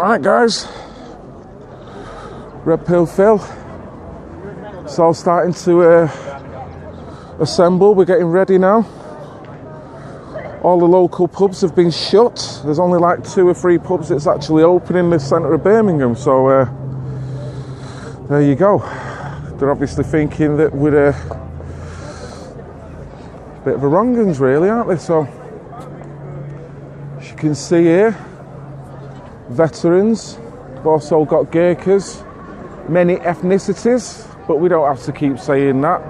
Alright guys, Red Pill Phil. It's all starting to assemble, we're getting ready now. All the local pubs have been shut. There's only like 2 or 3 pubs that's actually open in the centre of Birmingham, so there you go. They're obviously thinking that we're a bit of a wrong-uns really, aren't they? So, as you can see here, veterans, we've also got Gurkhas, many ethnicities, but we don't have to keep saying that.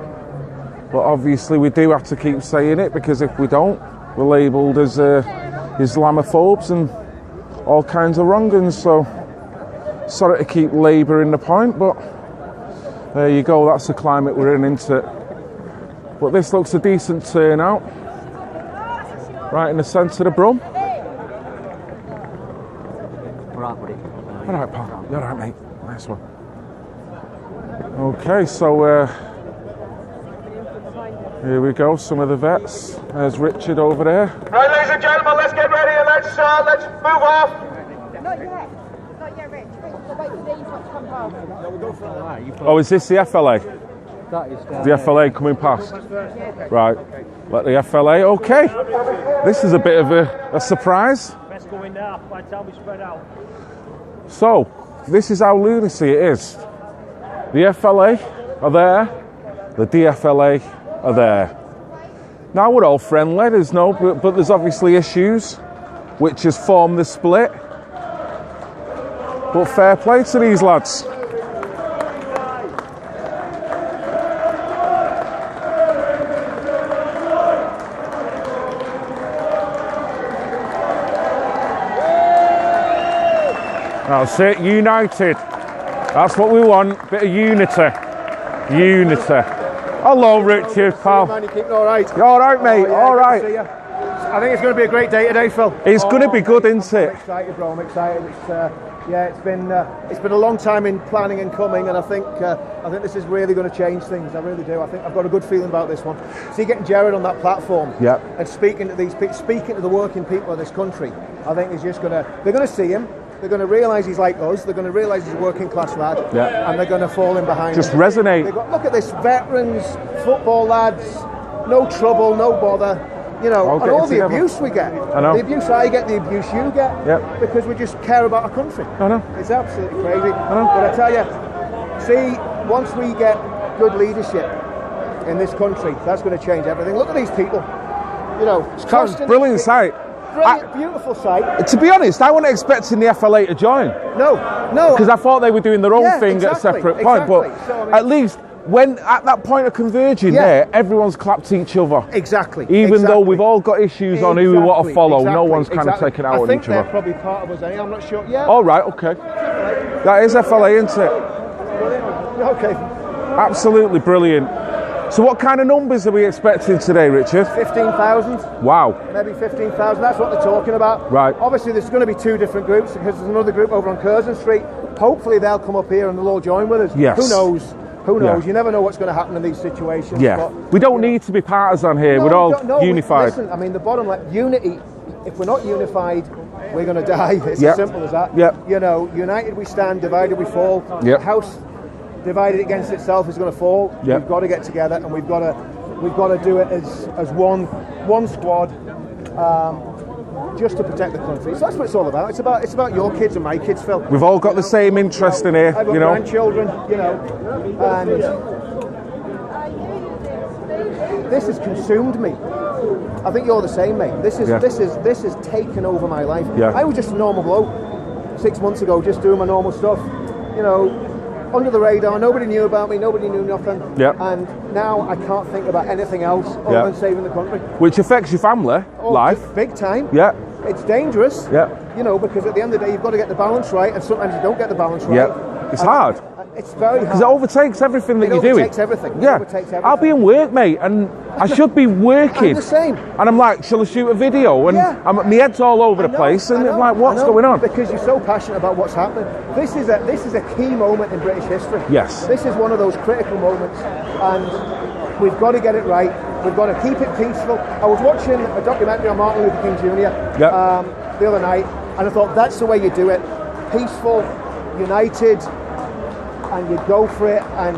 But obviously we do have to keep saying it, because if we don't, we're labelled as Islamophobes and all kinds of wrong-uns. So, sorry to keep labouring the point, but there you go, that's the climate we're in, isn't it? But this looks a decent turnout, right in the centre of Brum. Alright, pal. You're alright, mate. Nice one. Okay, so here we go, some of the vets. There's Richard over there. Right, ladies and gentlemen, let's get ready and let's move off. Not yet. Not yet, Rich. We'll wait for these ones to come home. Oh, is this the F.L.A? The F.L.A coming past? Right. Let the F.L.A. Okay. This is a bit of a surprise. Best going now, by the time we spread out. So, this is how lunacy it is. The F.L.A are there, the D.F.L.A are there. Now we're all friendly, but there's obviously issues which has formed the split. But fair play to these lads. That's it, united. That's what we want, bit of unity. Unity. Hello, Richard, pal. Man, you keeping all right? You all right, mate? Oh, yeah, all right. I think it's going to be a great day today, Phil. It's going to be good, isn't it? I'm excited, bro. I'm excited. It's been a long time in planning and coming, and I think this is really going to change things. I really do. I think I've got a good feeling about this one. See, getting Jared on that platform, and speaking to the working people of this country, I think they're going to see him. They're going to realise he's like us. They're going to realise he's a working class lad, and they're going to fall in behind him. Just resonate. Look at this, veterans, football lads, no trouble, no bother. You know, and all the abuse we get. I know. The abuse I get, the abuse you get. Yep. Because we just care about our country. I know. It's absolutely crazy. I know. But I tell you, see, once we get good leadership in this country, that's going to change everything. Look at these people. You know, it's constant. Brilliant sight. Brilliant, beautiful sight. To be honest, I wasn't expecting the F.L.A to join. No. Because I thought they were doing their own thing at a separate point. But so, I mean, at least when at that point of converging there, everyone's clapped each other. Exactly. Even though we've all got issues on who we want to follow, no one's kind of taken out on each other. I think they're probably part of us anyway, I'm not sure. Yeah. All right, okay. That is F.L.A, isn't it? Brilliant. Okay. Absolutely brilliant. So what kind of numbers are we expecting today, Richard? 15,000. Wow. Maybe 15,000. That's what they're talking about. Right. Obviously, there's going to be 2 different groups, because there's another group over on Curzon Street. Hopefully, they'll come up here and they'll all join with us. Yes. Who knows? Who knows? Yeah. You never know what's going to happen in these situations. Yeah. But, we don't need to be partisan here. We're all unified. Listen, I mean, the bottom line, unity. If we're not unified, we're going to die. It's as simple as that. Yep. You know, united we stand, divided we fall. Yep. The house divided against itself is going to fall. Yep. We've got to get together, and we've got to do it as one squad, just to protect the country. So that's what it's all about. It's about your kids and my kids, Phil. We've all got the same interest in here, I've got grandchildren, and this has consumed me. I think you're the same, mate. This has taken over my life. Yeah. I was just a normal bloke 6 months ago, just doing my normal stuff, under the radar. Nobody knew about me. Nobody knew nothing. Yep. And now I can't think about anything else other than saving the country. Which affects your family life. Big time. Yeah. It's dangerous. Yeah. Because at the end of the day, you've got to get the balance right, and sometimes you don't get the balance right. Yeah. It's hard. It's very hard. Because it overtakes everything that you're doing. It overtakes everything. Yeah. I'll be in work, mate, and I should be working. I'm the same. And I'm like, shall I shoot a video? And my head's all over the place, and I'm like, what's going on? Because you're so passionate about what's happening. This is a key moment in British history. Yes. This is one of those critical moments, and we've got to get it right. We've got to keep it peaceful. I was watching a documentary on Martin Luther King Jr. The other night, and I thought that's the way you do it. peaceful, united, and you go for it, and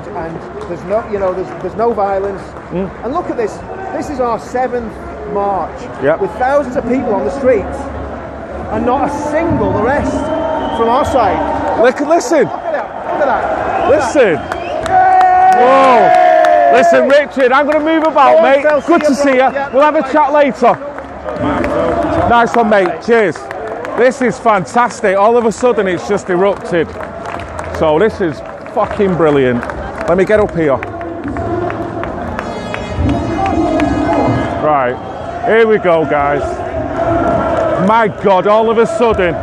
there's no, you know, there's no violence. And look at this. This is our 7th march with thousands of people on the streets, and not a single arrest from our side. Listen. Look at that. Listen. Whoa. Listen, Richard, I'm going to move about, mate. Good to see you. We'll have a chat later. Nice one, mate. Cheers. This is fantastic. All of a sudden, it's just erupted. So this is fucking brilliant. Let me get up here. Right. Here we go, guys. My God, all of a sudden,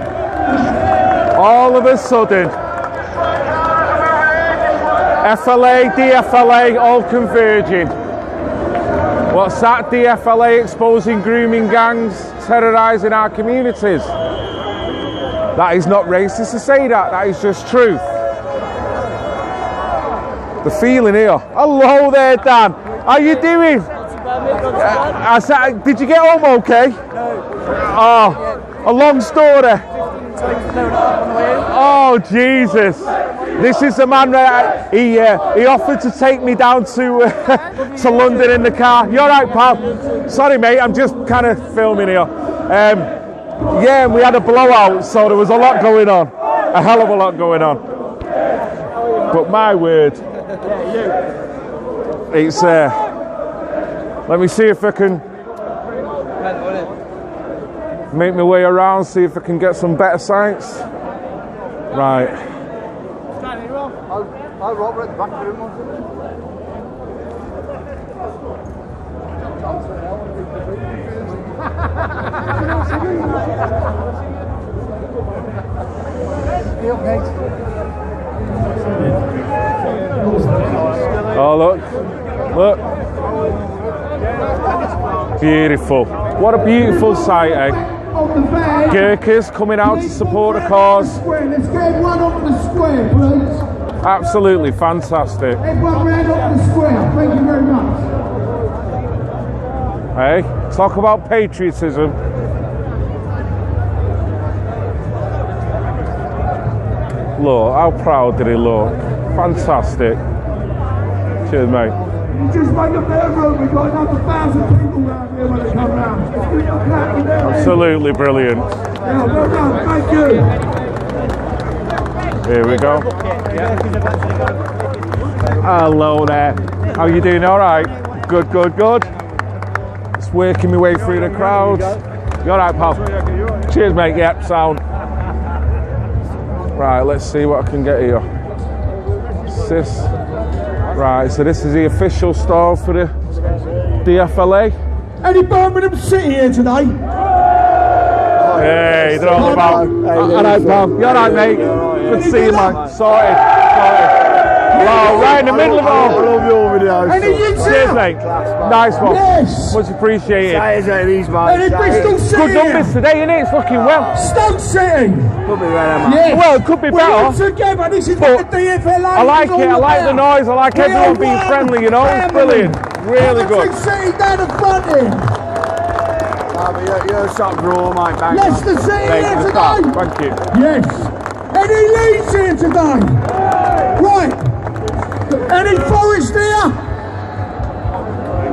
F.L.A, D.F.L.A, all converging. What's that? D.F.L.A exposing grooming gangs, terrorising our communities. That is not racist to say that. That is just truth. The feeling here. Hello there, Dan. How you doing? I said, did you get home okay? Oh, a long story. Oh, Jesus. This is the man that he offered to take me down to London in the car. You all right, pal? Sorry, mate, I'm just kind of filming here. Yeah, and we had a blowout, so there was a lot going on. A hell of a lot going on. But my word, it's... let me see if I can make my way around, see if I can get some better sights. Right. I'll Robert at the back of the room. Oh, look. Beautiful. What a beautiful sight, eh? Gurkhas coming out to support the cause. Let's get one up the square, please. Absolutely fantastic. Everyone round up the square. Thank you very much. Hey, talk about patriotism. Look, how proud did he look? Fantastic. Cheers, mate. You just make a better room. We've got another 1,000 people around here when they come round. Absolutely brilliant. Yeah, well done. Thank you. Here we go. Hello there. How you doing? All right. Good. Just working my way through the crowds. You all right, pal? Cheers, mate. Yep, sound. Right, let's see what I can get here. Sis. Right, so this is the official stall for the D.F.L.A. Any Birmingham City here today? Hey, they're all about. Alright, pal. You alright, mate? Good to see you, man. Sorted. Wow, right in the middle of it all. I love your videos. Any you Cheers, mate. Nice one. Yes. Much appreciated. Any Bristol City? Good numbers today, innit? It's looking well. Stoke City. Could be better, man. Yes. Well, it could be better. We're all together. This is what the D.F.L.A. I like it. I like the noise. I like everyone being friendly, you know? It's brilliant. Really good. City down the front here. You're a shot draw, mate. Leicester City here today. Thank you. Yes. Any Leeds here today? Right. Any Forest here?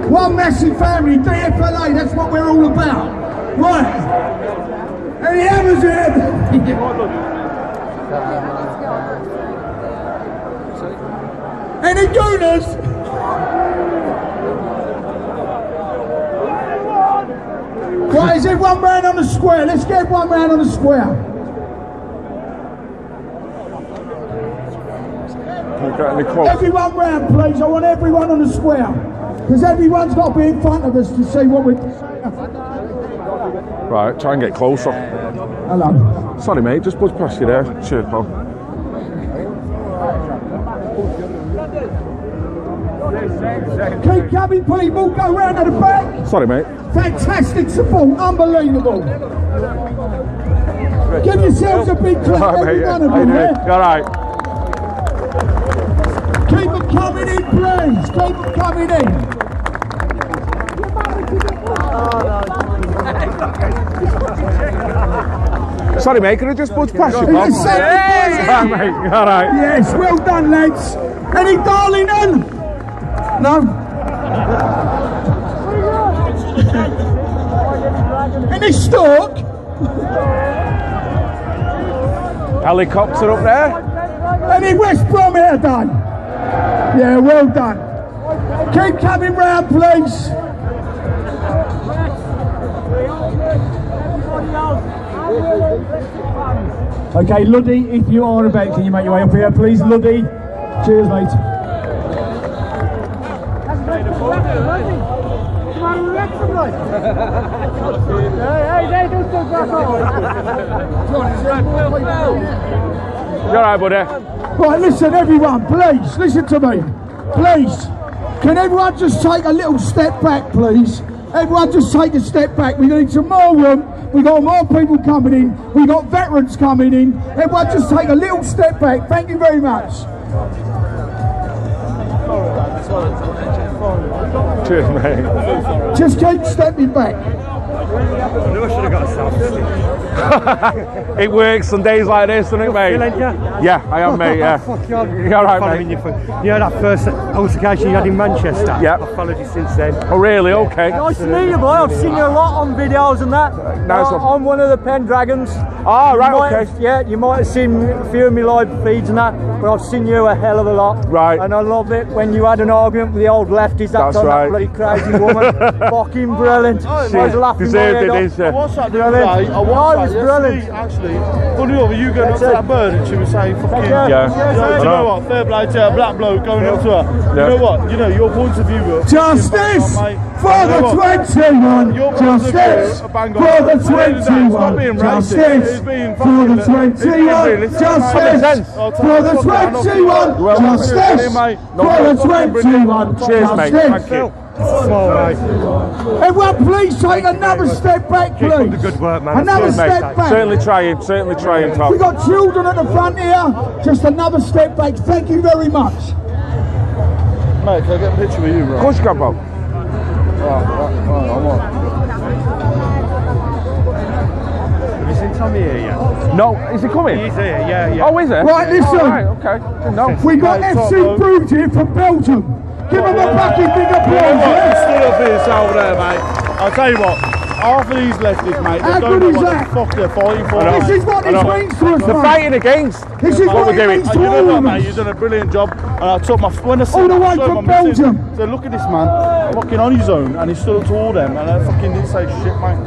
One massive family, D.F.L.A. That's what we're all about. Right. Any Hammers here? Any Gooners? Right, is everyone round on the square? Let's get one round on the square. Everyone round, please. I want everyone on the square. Because everyone's got to be in front of us to see what we're saying. Right, try and get closer. Hello. Sorry, mate, just buzz past you there. Cheers, pal. Keep coming, people. Go round to the back. Sorry, mate. Fantastic support. Unbelievable. Give yourselves a big clap, All right, mate. every one of How you them. doing? Yeah? You all right? Keep them coming in, please. Keep them coming in. Sorry, mate, can I just pass you, Bob? Hey! Mate, all right. Yes, well done, lads. Any Darlington? No. Any Stoke? Helicopter up there. Any West Brom here done? Yeah, well done. Keep coming round, please. Okay, Luddy, if you are about, can you make your way up here, please, Luddy? Cheers, mate. You alright, buddy? Right, listen, everyone, please, listen to me. Please, can everyone just take a little step back, please? Everyone just take a step back. We need some more room. We got more people coming in. We got veterans coming in. Everyone just take a little step back. Thank you very much. Cheers, mate. Just keep stepping back. I knew I should have got a selfie. It works on days like this, doesn't it, mate? Yeah, I am, mate, yeah. You alright, mate? You know that first altercation you had in Manchester? Yeah. I've followed you since then. Oh, really? Okay. Nice to meet you, boy. I've seen you a lot on videos and that. Nice one. I'm one of the Pendragons. Ah, right, okay. Yeah, you might have seen a few of my live feeds and that, but I've seen you a hell of a lot. Right. And I love it when you had an argument with the old lefties. That's on right. That bloody crazy woman. Fucking brilliant. I was laughing my head off. Deserved it, didn't you? I watched that the You know other what I mean? day. I watched No, it was that brilliant. yesterday, actually. Funny over you going up to that bird and she was saying, fucking... Yeah. Yeah. Do you know what? Fair play to a black bloke going up to her. Yeah. You know what? You know, your point of view... Justice for the 21. Justice for the 21. Justice for the 21. Justice for the 21. Justice for the 21. Cheers, mate. Thank you. Everyone, please take another step back, please. Keep up the good work, man. Another Cheers, mate. step back. Certainly trying, Tom. We got children at the front here. Just another step back. Thank you very much. Mate, can I get a picture with you, bro? Of course you can, Bob. Right, I'm on. Have you seen Tommy here yet? No, is he coming? He's here, yeah. Oh, is it? Right, listen. Oh, right, okay. No. We got FC Bruges here from Belgium. Give them a fucking big applause. You Yeah? stood up for yourself there, mate. I'll tell you what, half of these lefties, mate, How they don't good know is what that? the fuck they're fighting for. This is what this means to us, They're mate. fighting against. This is what we're it doing. means And to you know all what, of mate? You've us. done a brilliant job. And I took my when I All the way showed from my missus, Belgium. said, look at this man, fucking on his own, and he stood up to all them, and I fucking didn't say shit, mate.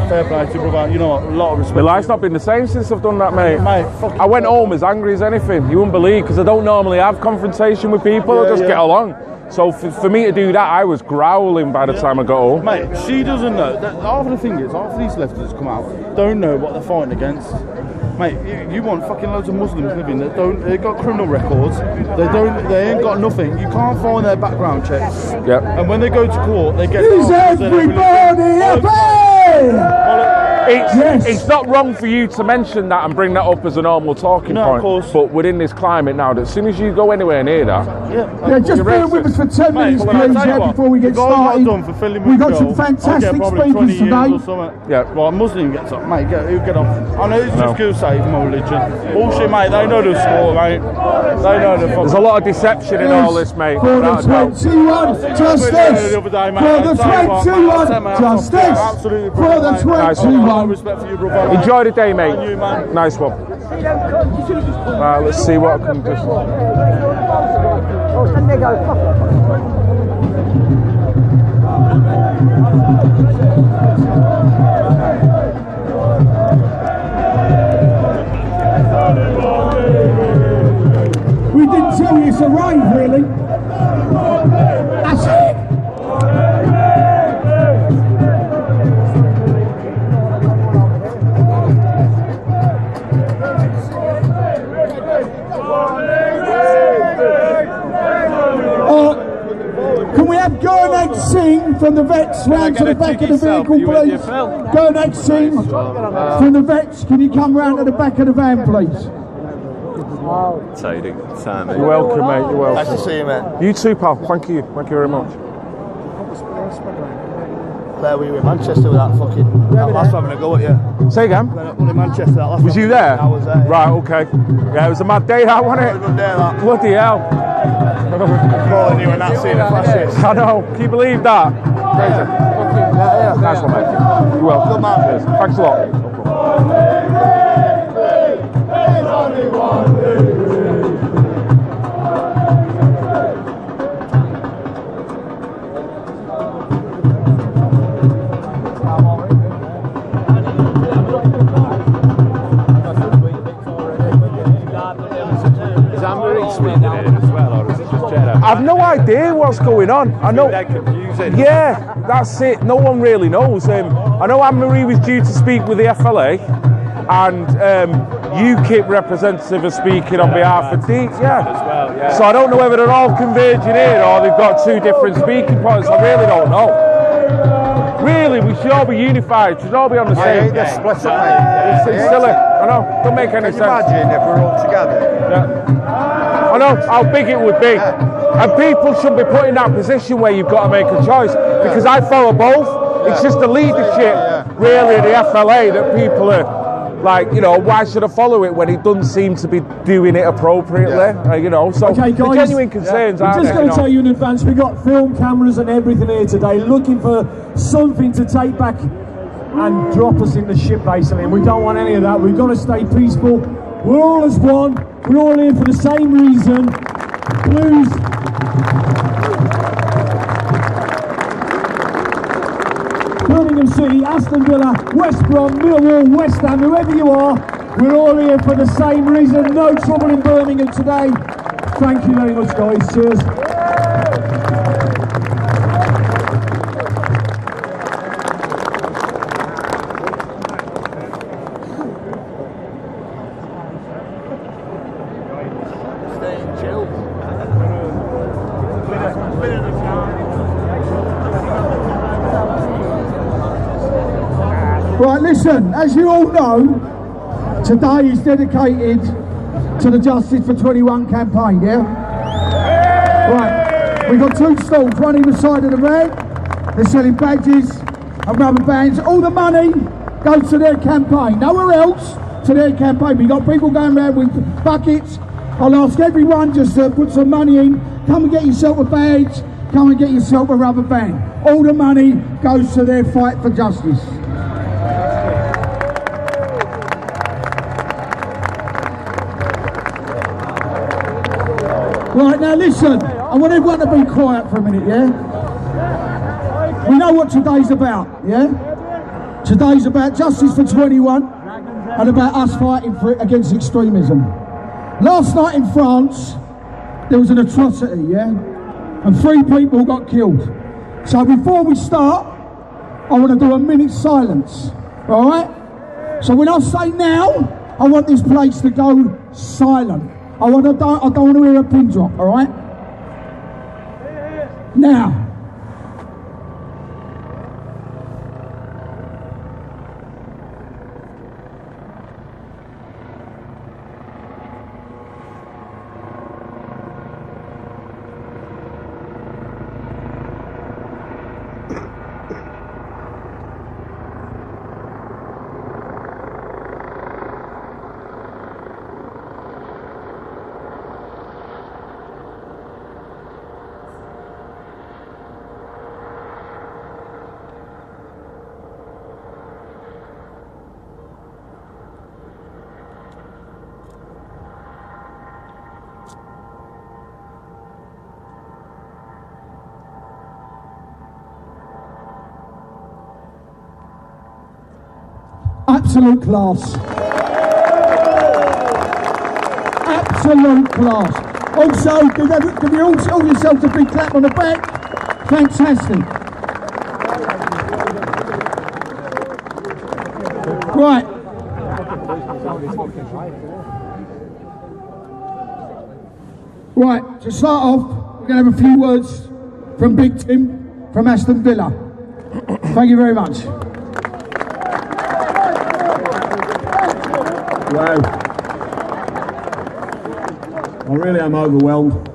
Fair play to you, brother. You know what? A lot of respect. My life's not been the same since I've done that, mate. Mate, fucking I went home as angry as anything. You wouldn't believe, because I don't normally have confrontation with people. I just get along. So for me to do that, I was growling by the time I got home. Mate, she doesn't know. Half of the thing is, half of these leftists come out don't know what they're fighting against. Mate, you want fucking loads of Muslims living that they've got criminal records. They ain't got nothing. You can't find their background checks. Yep. And when they go to court, they get. Is everybody happy? It's not wrong for you to mention that and bring that up as a normal talking No, point. of course. But within this climate now, that as soon as you go anywhere near that, Yeah, just bear with us for 10 minutes, please, before we get started. We've got some fantastic speakers today. Yeah. Right, Muslim gets up, mate, get off. I know it's just good to say my religion. Bullshit, mate, they know the score, mate. They know the fucking... there's a lot of deception in all this, mate. For the without a doubt. 21, justice. For the 21, justice. For the 21. Respect for you, brother. Enjoy the day, mate. And you, man. Nice one. Let's see what I can do. We didn't tell you to arrive, really. That's it. Can we have Gernag Singh from the vets round to the back of the vehicle, please? Gernag Singh from the vets, can you come round to the back of the van, please? You're welcome, mate. You're welcome. Nice to see you, man. You too, pal. Thank you. Thank you very much. There we were in Manchester with that fucking that last having a go at you. Say again? When in Manchester that last Was you there? I was there. Yeah. Right, okay. Yeah, it was a mad day, that, wasn't it? It was a good day, that. Bloody hell. Calling you and that scene of fascists. I know, can you believe that? Crazy. Yeah. Nice one, mate. You will. Good man. Thanks a lot. I've no idea what's going on. I know. Confusing. Yeah, that's it. No one really knows. I know Anne-Marie was due to speak with the D.F.L.A, and UKIP representative is speaking on behalf of D. Yeah. So I don't know whether they're all converging in or they've got two different speaking points. I really don't know. Really, we should all be unified. We should all be on the same. They're split up, mate. It's silly. I know. Don't make any sense. Imagine if we're all together. Yeah. I know how big it would be. And people shouldn't be put in that position where you've got to make a choice. Because I follow both. It's just the leadership, really, of the D.F.L.A. that people are like, you know, why should I follow it when it doesn't seem to be doing it appropriately? You know, so okay, guys, the genuine concerns I'm aren't just going to tell you in advance, we've got film cameras and everything here today, looking for something to take back and drop us in the ship, basically. And we don't want any of that. We've got to stay peaceful. We're all as one. We're all here for the same reason. Blues. Birmingham City, Aston Villa, West Brom, Millwall, West Ham, whoever you are, we're all here for the same reason. No trouble in Birmingham today. Thank you very much, guys. Cheers. Right, listen, as you all know, today is dedicated to the Justice for 21 campaign, yeah? Right, we've got two stalls, one either side of the road. They're selling badges and rubber bands. All the money goes to their campaign, nowhere else, to their campaign. We've got people going around with buckets. I'll ask everyone just to put some money in. Come and get yourself a badge, come and get yourself a rubber band. All the money goes to their fight for justice. Right, now listen, I want everyone to be quiet for a minute, yeah? We know what today's about, yeah? Today's about Justice for 21 and about us fighting against extremism. Last night in France, there was an atrocity, yeah? And 3 people got killed. So before we start, I want to do a minute's silence, all right? So when I say now, I want this place to go silent. I don't want to hear a pin drop, all right? Now. Absolute class. Absolute class. Also, give you all yourselves a big clap on the back. Fantastic. Right. Right, to start off, we're going to have a few words from Big Tim from Aston Villa. Thank you very much. Wow. I really am overwhelmed.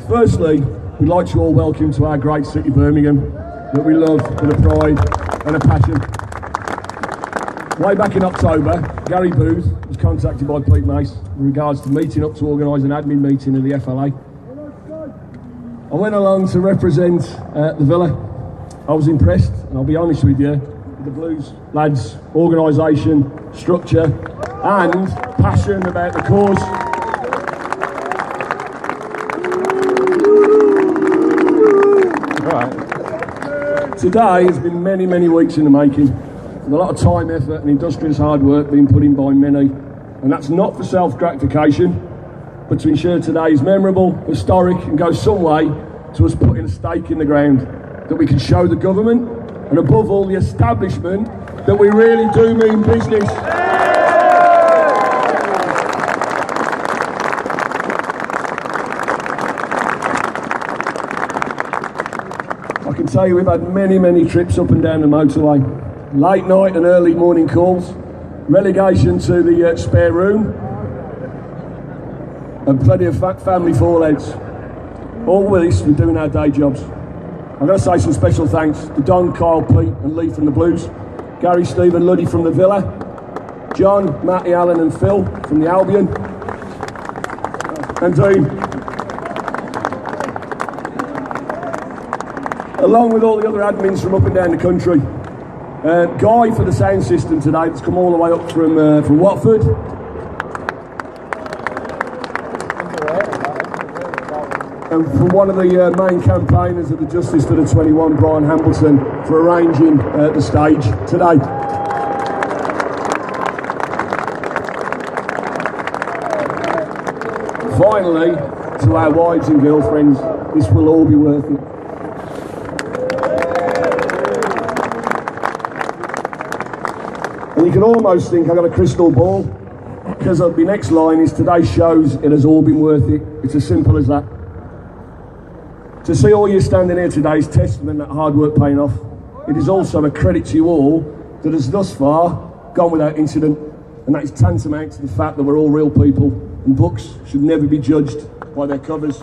Firstly, we'd like to all welcome to our great city, Birmingham. that we love with a pride and a passion. Way back in October, Gary Booth was contacted by Pete Mace in regards to meeting up to organise an admin meeting of the D.F.L.A. I went along to represent the Villa. I was impressed, and I'll be honest with you, with the Blues lads' organisation, structure and passion about the cause. Right. Today has been many, many weeks in the making. With a lot of time, effort and industrious hard work being put in by many. And that's not for self-gratification, but to ensure today is memorable, historic and goes some way to us putting a stake in the ground that we can show the government and above all the establishment that we really do mean business. I can tell you we've had many, many trips up and down the motorway. Late night and early morning calls, relegation to the spare room, and plenty of family fallouts. All with this, we're doing our day jobs. I'm going to say some special thanks to Don, Kyle, Pete and Lee from the Blues, Gary, Steve and Luddy from the Villa, John, Matty, Alan and Phil from the Albion, and Dean. Along with all the other admins from up and down the country. Guy for the sound system today that's come all the way up from Watford. And from one of the main campaigners of the Justice for the 21, Brian Hambleton, for arranging the stage today. Finally, to our wives and girlfriends, this will all be worth it. And you can almost think I've got a crystal ball, because the next line is today shows it has all been worth it. It's as simple as that. To see all you standing here today is testament that hard work paying off. It is also a credit to you all that has thus far gone without incident, and that is tantamount to the fact that we're all real people and books should never be judged by their covers.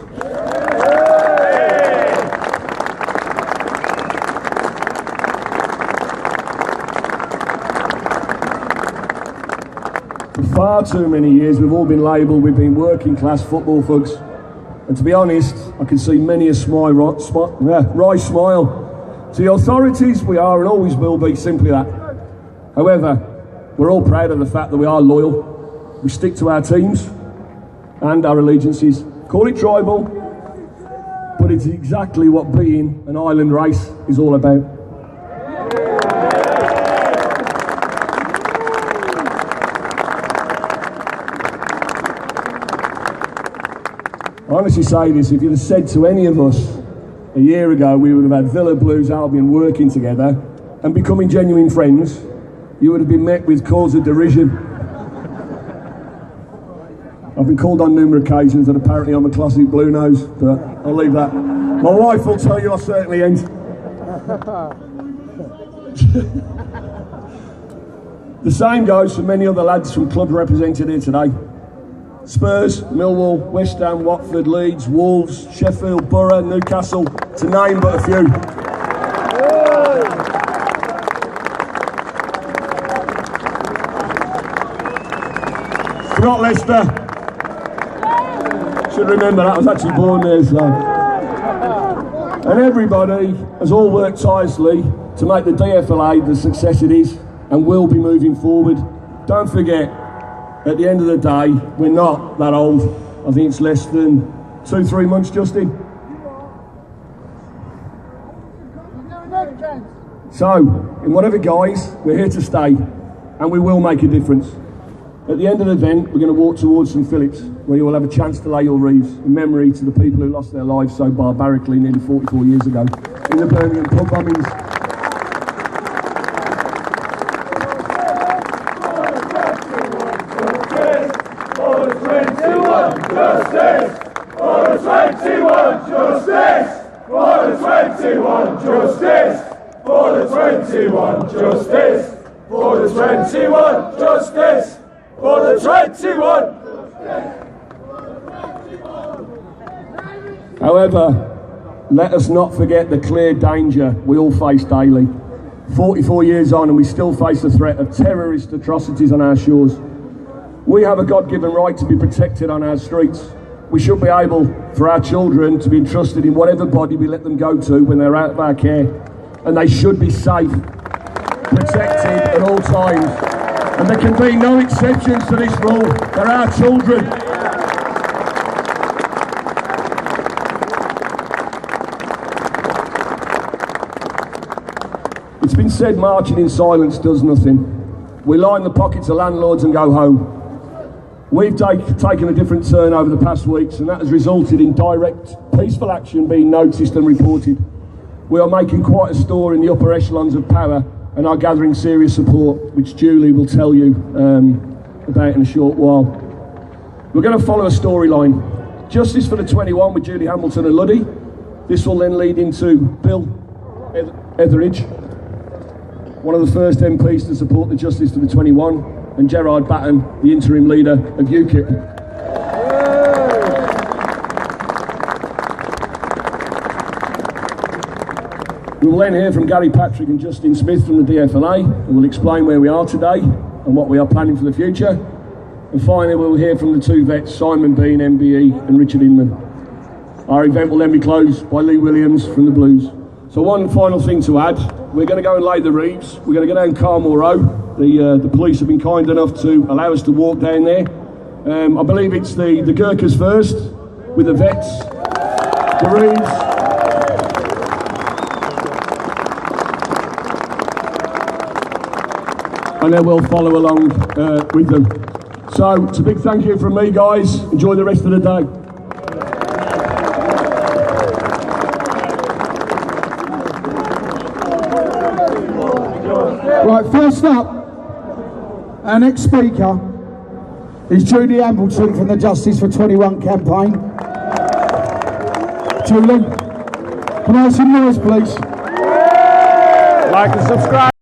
For far too many years we've all been labelled we've been working class football thugs, and to be honest I can see many a wry smile. To the authorities we are and always will be simply that. However, we're all proud of the fact that we are loyal, we stick to our teams and our allegiances. Call it tribal, but it's exactly what being an island race is all about. I honestly say this, if you'd have said to any of us a year ago we would have had Villa, Blues, Albion working together and becoming genuine friends, you would have been met with calls of derision. I've been called on numerous occasions that apparently I'm a classic blue nose, but I'll leave that. My wife will tell you I certainly ain't. The same goes for many other lads from clubs represented here today. Spurs, Millwall, West Ham, Watford, Leeds, Wolves, Sheffield, Borough, Newcastle, to name but a few. Forgot Leicester. Should remember that, I was actually born there, so. And everybody has all worked tirelessly to make the D.F.L.A the success it is and will be moving forward. Don't forget, at the end of the day, we're not that old. I think it's less than 2-3 months, Justin. So, in whatever guise, we're here to stay, and we will make a difference. At the end of the event, we're going to walk towards St Philip's, where you will have a chance to lay your wreaths in memory to the people who lost their lives so barbarically nearly 44 years ago in the Birmingham pub bombings. However, let us not forget the clear danger we all face daily. 44 years on and we still face the threat of terrorist atrocities on our shores. We have a God-given right to be protected on our streets. We should be able for our children to be entrusted in whatever body we let them go to when they're out of our care. And they should be safe, protected at all times. And there can be no exceptions to this rule. They're our children. It's been said marching in silence does nothing. We line the pockets of landlords and go home. We've taken a different turn over the past weeks, and that has resulted in direct, peaceful action being noticed and reported. We are making quite a stir in the upper echelons of power and are gathering serious support, which Julie will tell you about in a short while. We're going to follow a storyline. Justice for the 21 with Julie Hamilton and Luddy. This will then lead into Bill Etheridge, one of the first MPs to support the Justice for the 21, and Gerard Batten, the interim leader of UKIP. We will then hear from Gary Patrick and Justin Smith from the D.F.L.A, who will explain where we are today and what we are planning for the future. And finally, we'll hear from the two vets, Simon Bean, MBE, and Richard Inman. Our event will then be closed by Lee Williams from the Blues. So one final thing to add, we're going to go and lay the reefs. We're going to go down Carmel Row. The police have been kind enough to allow us to walk down there. I believe it's the Gurkhas first, with the vets, the reefs. And then we'll follow along with them. So it's a big thank you from me, guys. Enjoy the rest of the day. Right, first up, our next speaker is Julie Hamilton from the Justice for 21 campaign. Julie, can I have some noise, please? Like and subscribe.